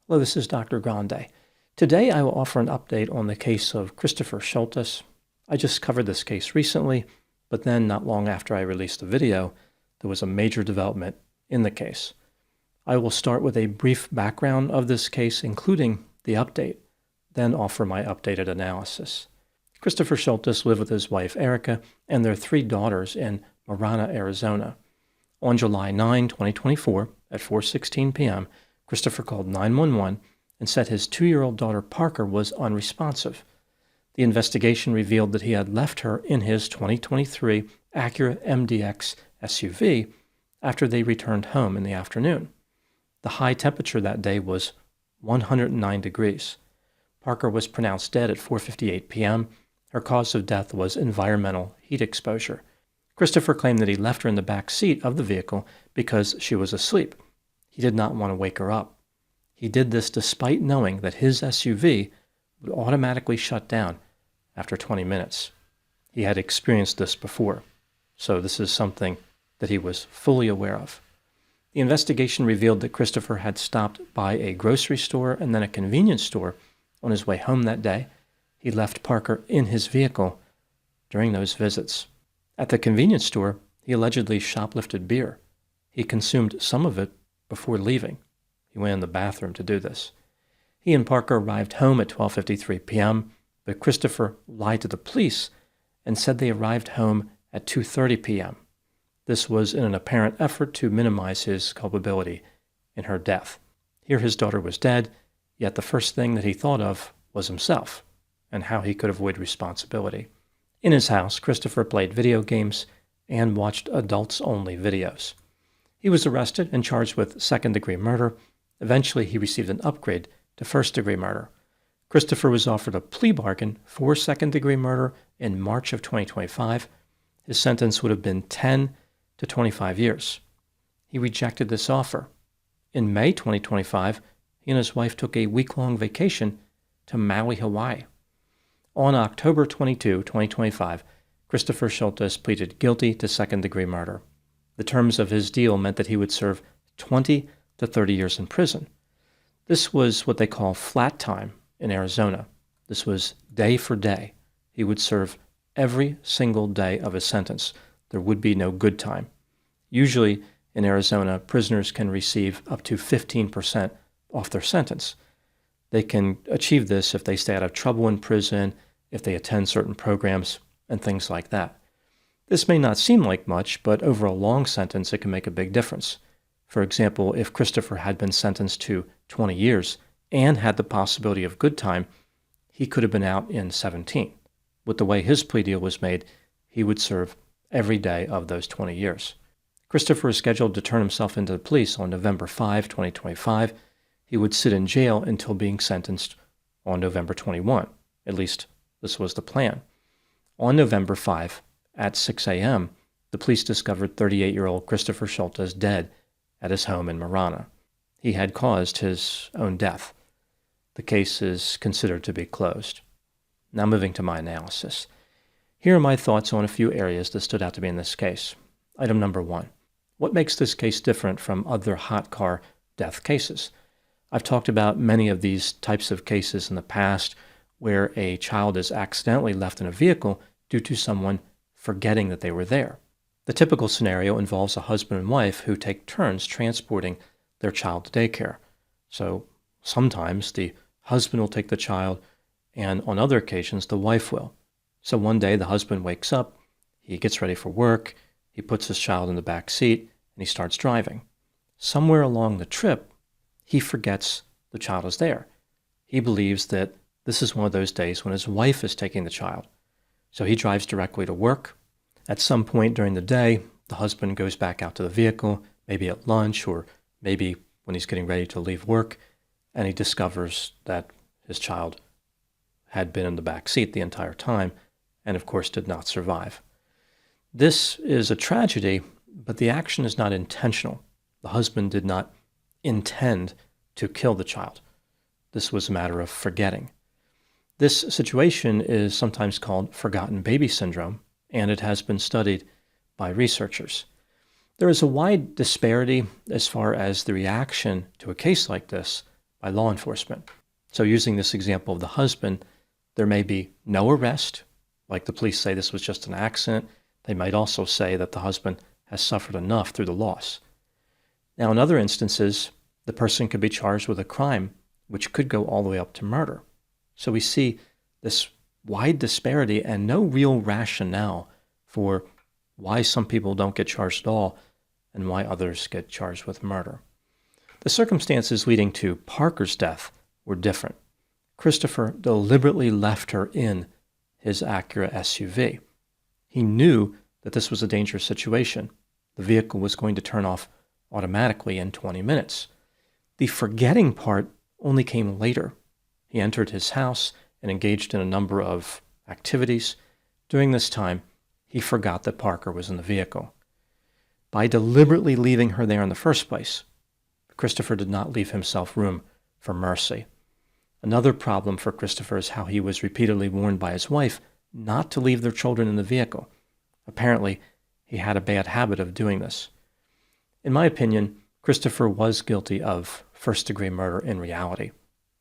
Hello, this is Dr. Grande. Today I will offer an update on the case of Christopher Scholtes. I just covered this case recently, but then not long after I released the video, there was a major development in the case. I will start with a brief background of this case, including the update, then offer my updated analysis. Christopher Scholtes lived with his wife Erica and their 3 daughters in Marana, Arizona. On July 9, 2024, at 4:16 p.m., Christopher called 911 and said his 2-year-old daughter Parker was unresponsive. The investigation revealed that he had left her in his 2023 Acura MDX SUV after they returned home in the afternoon. The high temperature that day was 109 degrees. Parker was pronounced dead at 4:58 p.m. Her cause of death was environmental heat exposure. Christopher claimed that he left her in the back seat of the vehicle because she was asleep. He did not want to wake her up. He did this despite knowing that his SUV would automatically shut down after 20 minutes. He had experienced this before, so this is something that he was fully aware of. The investigation revealed that Christopher had stopped by a grocery store and then a convenience store on his way home that day. He left Parker in his vehicle during those visits. At the convenience store, he allegedly shoplifted beer. He consumed some of it before leaving. He went in the bathroom to do this. He and Parker arrived home at 12:53 p.m., but Christopher lied to the police and said they arrived home at 2:30 p.m. This was in an apparent effort to minimize his culpability in her death. Here his daughter was dead, yet the first thing that he thought of was himself and how he could avoid responsibility. In his house, Christopher played video games and watched adults-only videos. He was arrested and charged with second-degree murder. Eventually, he received an upgrade to first-degree murder. Christopher was offered a plea bargain for second-degree murder in March of 2025. His sentence would have been 10 to 25 years. He rejected this offer. In May 2025, he and his wife took a week-long vacation to Maui, Hawaii. On October 22, 2025, Christopher Scholtes pleaded guilty to second-degree murder. The terms of his deal meant that he would serve 20 to 30 years in prison. This was what they call flat time in Arizona. This was day for day. He would serve every single day of his sentence. There would be no good time. Usually in Arizona, prisoners can receive up to 15% off their sentence. They can achieve this if they stay out of trouble in prison, if they attend certain programs, and things like that. This may not seem like much, but over a long sentence, it can make a big difference. For example, if Christopher had been sentenced to 20 years and had the possibility of good time, he could have been out in 17. With the way his plea deal was made, he would serve every day of those 20 years. Christopher is scheduled to turn himself into the police on November 5, 2025. He would sit in jail until being sentenced on November 21. At least this was the plan. On November 5, at 6 a.m., the police discovered 38-year-old Christopher Scholtes dead at his home in Marana. He had caused his own death. The case is considered to be closed. Now moving to my analysis. Here are my thoughts on a few areas that stood out to me in this case. Item number 1. What makes this case different from other hot car death cases? I've talked about many of these types of cases in the past where a child is accidentally left in a vehicle due to someone forgetting that they were there. The typical scenario involves a husband and wife who take turns transporting their child to daycare. So sometimes the husband will take the child, and on other occasions the wife will. So one day the husband wakes up, he gets ready for work, he puts his child in the back seat, and he starts driving. Somewhere along the trip, he forgets the child is there. He believes that this is one of those days when his wife is taking the child. So he drives directly to work. At some point during the day, the husband goes back out to the vehicle, maybe at lunch or maybe when he's getting ready to leave work, and he discovers that his child had been in the back seat the entire time and, of course, did not survive. This is a tragedy, but the action is not intentional. The husband did not intend to kill the child. This was a matter of forgetting. This situation is sometimes called forgotten baby syndrome, and it has been studied by researchers. There is a wide disparity as far as the reaction to a case like this by law enforcement. So using this example of the husband, there may be no arrest, like the police say this was just an accident. They might also say that the husband has suffered enough through the loss. Now, in other instances, the person could be charged with a crime which could go all the way up to murder. So we see this wide disparity and no real rationale for why some people don't get charged at all and why others get charged with murder. The circumstances leading to Parker's death were different. Christopher deliberately left her in his Acura SUV. He knew that this was a dangerous situation. The vehicle was going to turn off automatically in 20 minutes. The forgetting part only came later. He entered his house and engaged in a number of activities. During this time, he forgot that Parker was in the vehicle. By deliberately leaving her there in the first place, Christopher did not leave himself room for mercy. Another problem for Christopher is how he was repeatedly warned by his wife not to leave their children in the vehicle. Apparently, he had a bad habit of doing this. In my opinion, Christopher was guilty of first-degree murder in reality.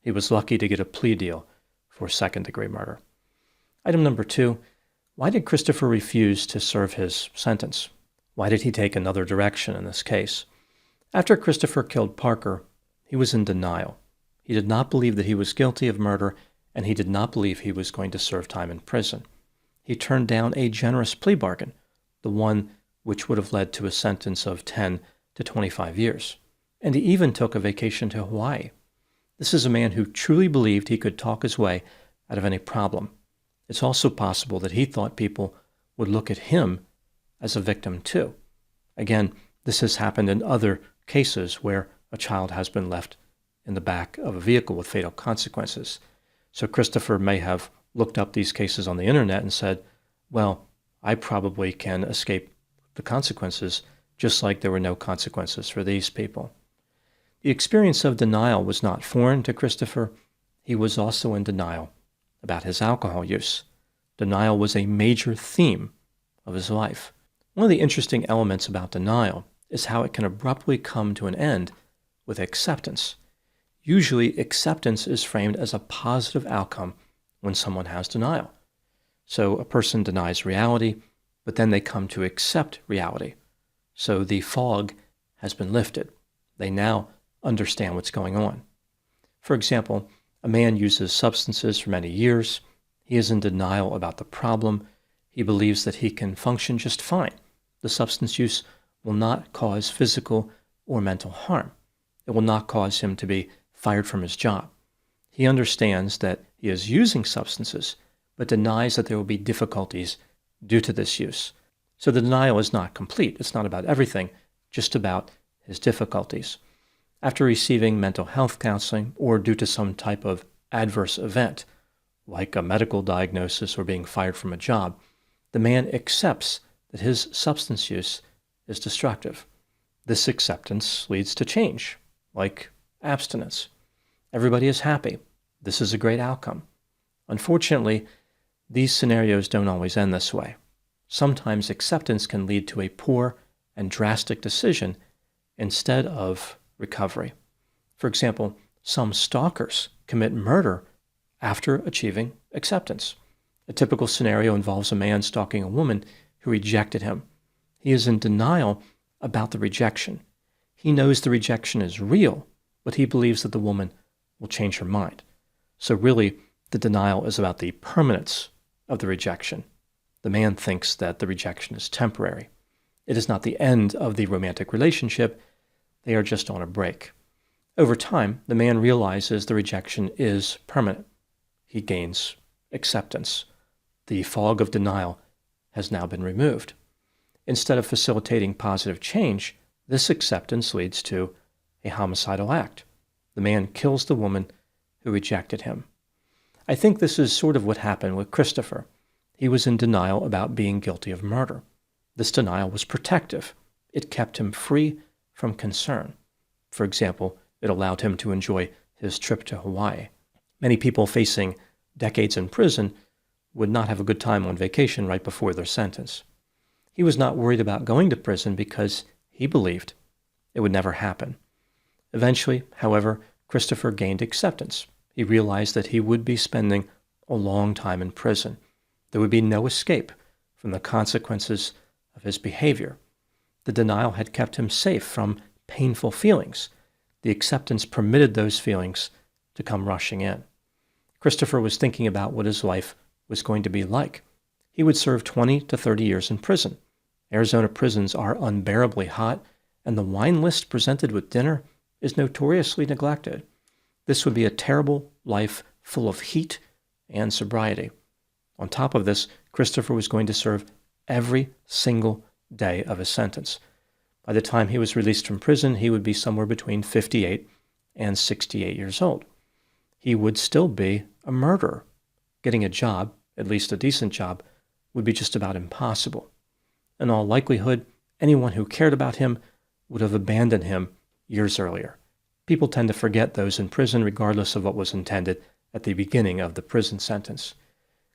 He was lucky to get a plea deal for second-degree murder. Item number 2, why did Christopher refuse to serve his sentence? Why did he take another direction in this case? After Christopher killed Parker, he was in denial. He did not believe that he was guilty of murder, and he did not believe he was going to serve time in prison. He turned down a generous plea bargain, the one which would have led to a sentence of 10 to 25 years. And he even took a vacation to Hawaii. This is a man who truly believed he could talk his way out of any problem. It's also possible that he thought people would look at him as a victim too. Again, this has happened in other cases where a child has been left in the back of a vehicle with fatal consequences. So Christopher may have looked up these cases on the internet and said, well, I probably can escape the consequences just like there were no consequences for these people. The experience of denial was not foreign to Christopher. He was also in denial about his alcohol use. Denial was a major theme of his life. One of the interesting elements about denial is how it can abruptly come to an end with acceptance. Usually, acceptance is framed as a positive outcome when someone has denial. So a person denies reality, but then they come to accept reality. So the fog has been lifted. They now understand what's going on. For example, a man uses substances for many years. He is in denial about the problem. He believes that he can function just fine. The substance use will not cause physical or mental harm. It will not cause him to be fired from his job. He understands that he is using substances, but denies that there will be difficulties due to this use. So the denial is not complete. It's not about everything, just about his difficulties. After receiving mental health counseling or due to some type of adverse event, like a medical diagnosis or being fired from a job, the man accepts that his substance use is destructive. This acceptance leads to change, like abstinence. Everybody is happy. This is a great outcome. Unfortunately, these scenarios don't always end this way. Sometimes acceptance can lead to a poor and drastic decision instead of recovery. For example, some stalkers commit murder after achieving acceptance. A typical scenario involves a man stalking a woman who rejected him. He is in denial about the rejection. He knows the rejection is real, but he believes that the woman will change her mind. So really, the denial is about the permanence of the rejection. The man thinks that the rejection is temporary. It is not the end of the romantic relationship. They are just on a break. Over time, the man realizes the rejection is permanent. He gains acceptance. The fog of denial has now been removed. Instead of facilitating positive change, this acceptance leads to a homicidal act. The man kills the woman who rejected him. I think this is sort of what happened with Christopher. He was in denial about being guilty of murder. This denial was protective. It kept him free from concern. For example, it allowed him to enjoy his trip to Hawaii. Many people facing decades in prison would not have a good time on vacation right before their sentence. He was not worried about going to prison because he believed it would never happen. Eventually, however, Christopher gained acceptance. He realized that he would be spending a long time in prison. There would be no escape from the consequences of his behavior. The denial had kept him safe from painful feelings. The acceptance permitted those feelings to come rushing in. Christopher was thinking about what his life was going to be like. He would serve 20 to 30 years in prison. Arizona prisons are unbearably hot, and the wine list presented with dinner is notoriously neglected. This would be a terrible life full of heat and sobriety. On top of this, Christopher was going to serve every single day of his sentence. By the time he was released from prison, he would be somewhere between 58 and 68 years old. He would still be a murderer. Getting a job, at least a decent job, would be just about impossible. In all likelihood, anyone who cared about him would have abandoned him years earlier. People tend to forget those in prison regardless of what was intended at the beginning of the prison sentence.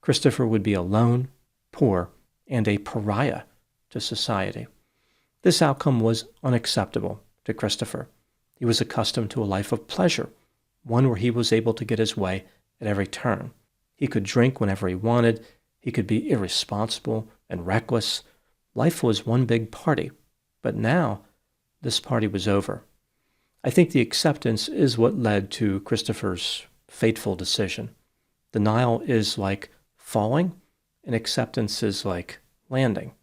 Christopher would be alone, poor, and a pariah to society. This outcome was unacceptable to Christopher. He was accustomed to a life of pleasure, one where he was able to get his way at every turn. He could drink whenever he wanted. He could be irresponsible and reckless. Life was one big party, but now this party was over. I think the acceptance is what led to Christopher's fateful decision. Denial is like falling, and acceptance is like landing.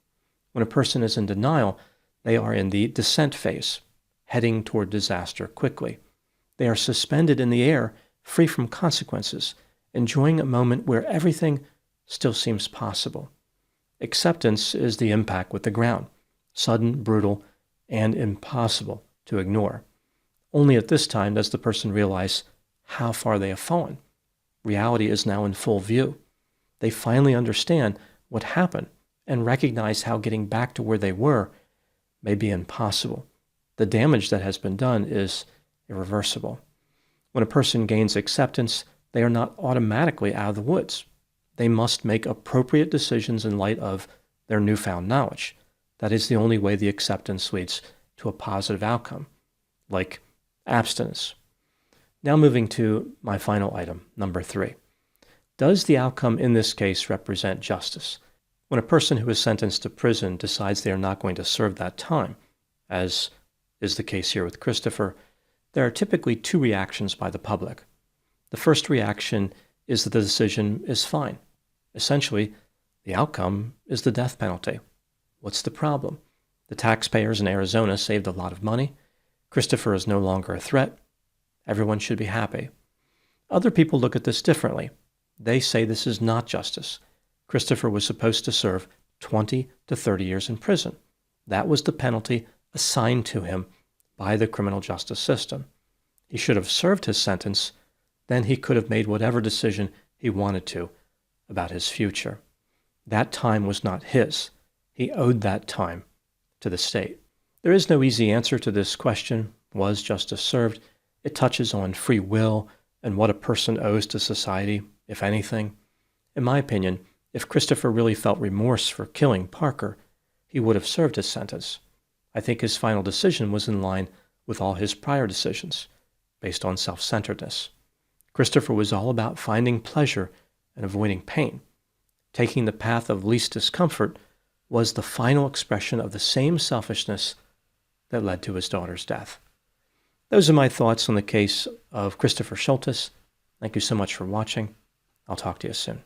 When a person is in denial, they are in the descent phase, heading toward disaster quickly. They are suspended in the air, free from consequences, enjoying a moment where everything still seems possible. Acceptance is the impact with the ground, sudden, brutal, and impossible to ignore. Only at this time does the person realize how far they have fallen. Reality is now in full view. They finally understand what happened and recognize how getting back to where they were may be impossible. The damage that has been done is irreversible. When a person gains acceptance, they are not automatically out of the woods. They must make appropriate decisions in light of their newfound knowledge. That is the only way the acceptance leads to a positive outcome, like abstinence. Now moving to my final item, number 3. Does the outcome in this case represent justice? When a person who is sentenced to prison decides they are not going to serve that time, as is the case here with Christopher, there are typically 2 reactions by the public. The first reaction is that the decision is fine. Essentially, the outcome is the death penalty. What's the problem? The taxpayers in Arizona saved a lot of money. Christopher is no longer a threat. Everyone should be happy. Other people look at this differently. They say this is not justice. Christopher was supposed to serve 20 to 30 years in prison. That was the penalty assigned to him by the criminal justice system. He should have served his sentence. Then he could have made whatever decision he wanted to about his future. That time was not his. He owed that time to the state. There is no easy answer to this question, was justice served? It touches on free will and what a person owes to society, if anything. In my opinion, if Christopher really felt remorse for killing Parker, he would have served his sentence. I think his final decision was in line with all his prior decisions, based on self-centeredness. Christopher was all about finding pleasure and avoiding pain. Taking the path of least discomfort was the final expression of the same selfishness that led to his daughter's death. Those are my thoughts on the case of Christopher Scholtes. Thank you so much for watching. I'll talk to you soon.